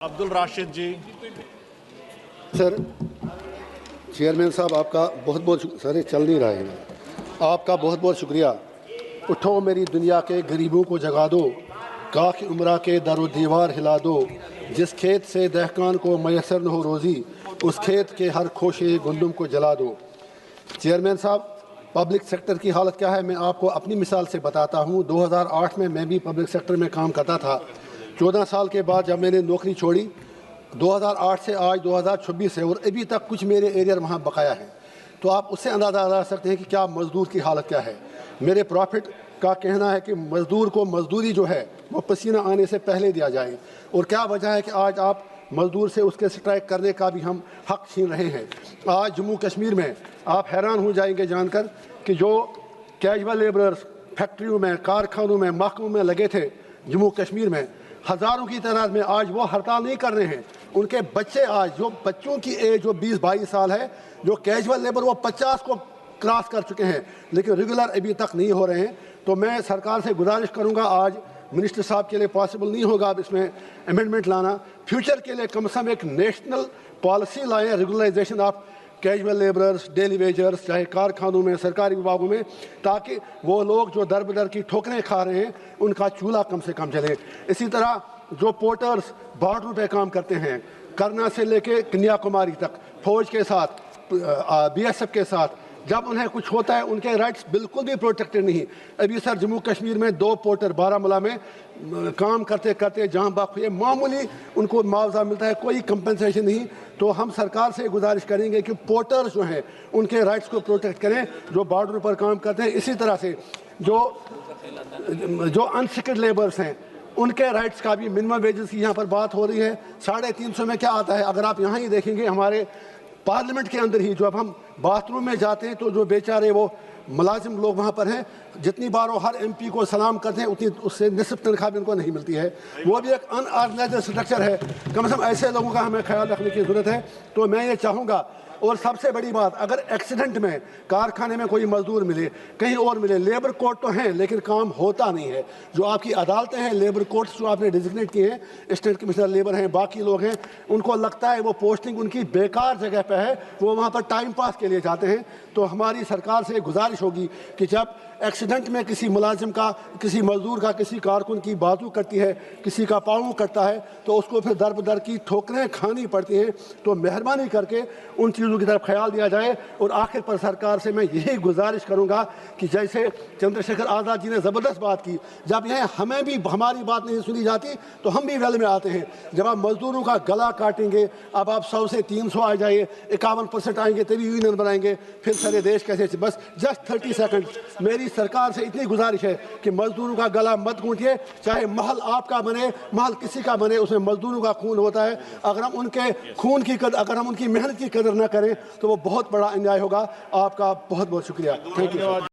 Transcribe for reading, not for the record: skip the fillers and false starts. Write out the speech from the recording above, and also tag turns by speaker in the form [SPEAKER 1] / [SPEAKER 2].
[SPEAKER 1] अब्दुल राशिद जी।
[SPEAKER 2] Sir, chairman साहब आपका बहुत बहुत सर चल नहीं रहा है। आपका बहुत बहुत शुक्रिया। उठो मेरी दुनिया के गरीबों को जगा दो, काख उम्रा के दरो दीवार हिला दो। जिस खेत से दहकान को मैसर न हो रोज़ी, उस खेत के हर खोशे गुंदुम को जला दो। चेयरमैन साहब, पब्लिक सेक्टर की हालत क्या है मैं आपको अपनी मिसाल से बताता हूँ। 2008 में मैं भी पब्लिक सेक्टर में काम करता था। 14 साल के बाद जब मैंने नौकरी छोड़ी, 2008 से आज 2026 है और अभी तक कुछ मेरे एरिया वहाँ बकाया है। तो आप उससे अंदाज़ा लगा सकते हैं कि क्या मज़दूर की हालत क्या है। मेरे प्रॉफिट का कहना है कि मज़दूर को मज़दूरी जो है वो पसीना आने से पहले दिया जाए, और क्या वजह है कि आज आप मज़दूर से उसके स्ट्राइक करने का भी हम हक छीन रहे हैं। आज जम्मू कश्मीर में आप हैरान हो जाएंगे जानकर कि जो कैजुअल लेबरर्स फैक्ट्रियों में, कारखानों में, महकमों में लगे थे जम्मू कश्मीर में, हज़ारों की तादाद में आज वो हड़ताल नहीं कर रहे हैं। उनके बच्चे आज, जो बच्चों की एज जो 20-22 साल है, जो कैजुअल लेबर वो 50 को क्रॉस कर चुके हैं, लेकिन रेगुलर अभी तक नहीं हो रहे हैं। तो मैं सरकार से गुजारिश करूंगा, आज मिनिस्टर साहब के लिए पॉसिबल नहीं होगा अब इसमें अमेंडमेंट लाना, फ्यूचर के लिए कम से कम एक नेशनल पॉलिसी लाएँ, regularisation of casual labourers, daily wagers, चाहे कारखानों में, सरकारी विभागों में, ताकि वो लोग जो दर बदर की ठोकरें खा रहे हैं उनका चूल्हा कम से कम चले। इसी तरह जो पोर्टर्स बॉर्डर पे काम करते हैं, करना से लेके कन्याकुमारी तक, फौज के साथ, BSF के साथ, जब उन्हें कुछ होता है उनके राइट्स बिल्कुल भी प्रोटेक्टेड नहीं। अभी सर जम्मू कश्मीर में 2 पोर्टर बारामूला में काम करते करते जहाँ बाक हुए, मामूली उनको मुआवजा मिलता है, कोई कंपनसेशन नहीं। तो हम सरकार से गुजारिश करेंगे कि पोर्टर्स जो हैं उनके राइट्स को प्रोटेक्ट करें जो बॉर्डर पर काम करते हैं। इसी तरह से जो अनस्किल्ड लेबर्स हैं उनके राइट्स का भी मिनिमम वेजेस की यहाँ पर बात हो रही है। 350 में क्या आता है, अगर आप यहाँ ही देखेंगे हमारे पार्लियामेंट के अंदर ही, जब हम बाथरूम में जाते हैं तो जो बेचारे वो मुलाजिम लोग वहाँ पर हैं, जितनी बार वो हर MP को सलाम करते हैं उतनी उससे निस्फ तनख्वाह भी उनको नहीं मिलती है। वो भी एक अनऑर्गेनाइज्ड स्ट्रक्चर है। कम से कम ऐसे लोगों का हमें ख्याल रखने की ज़रूरत है। तो मैं ये चाहूँगा, और सबसे बड़ी बात, अगर एक्सीडेंट में कारखाने में कोई मजदूर मिले, कहीं और मिले, लेबर कोर्ट तो हैं लेकिन काम होता नहीं है। जो आपकी अदालतें हैं, लेबर कोर्ट्स जो आपने डिजिग्नेट किए हैं, स्टेट कमिश्नर लेबर हैं, बाकी लोग हैं, उनको लगता है वो पोस्टिंग उनकी बेकार जगह पे है, वो वहाँ पर टाइम पास के लिए जाते हैं। तो हमारी सरकार से गुजारिश होगी कि जब एक्सीडेंट में किसी मुलाजिम का, किसी मजदूर का, किसी कारकुन की बाजू कटती है, किसी का पाँव कटता है, तो उसको फिर दर बदर की ठोकरें खानी पड़ती हैं। तो मेहरबानी करके उन चीज़ों की तरफ ख्याल दिया जाए। और आखिर पर सरकार से मैं यही गुजारिश करूंगा कि जैसे चंद्रशेखर आज़ाद जी ने ज़बरदस्त बात की, जब यह हमें भी हमारी बात नहीं सुनी जाती तो हम भी वेल में आते हैं। जब आप मजदूरों का गला काटेंगे, अब आप 100 से 300 आ जाइए, 51% आएंगे तभी यूनियन बनाएंगे, फिर सारे देश कैसे। बस जस्ट 30 सेकंड मेरी सरकार से इतनी गुजारिश है कि मजदूरों का गला मत घूंटिए, चाहे महल आपका बने, महल किसी का बने, उसमें मजदूरों का खून होता है। अगर हम उनके खून की कदर, अगर हम उनकी मेहनत की कदर न करें तो वो बहुत बड़ा अन्याय होगा। आपका बहुत बहुत शुक्रिया। Thank you.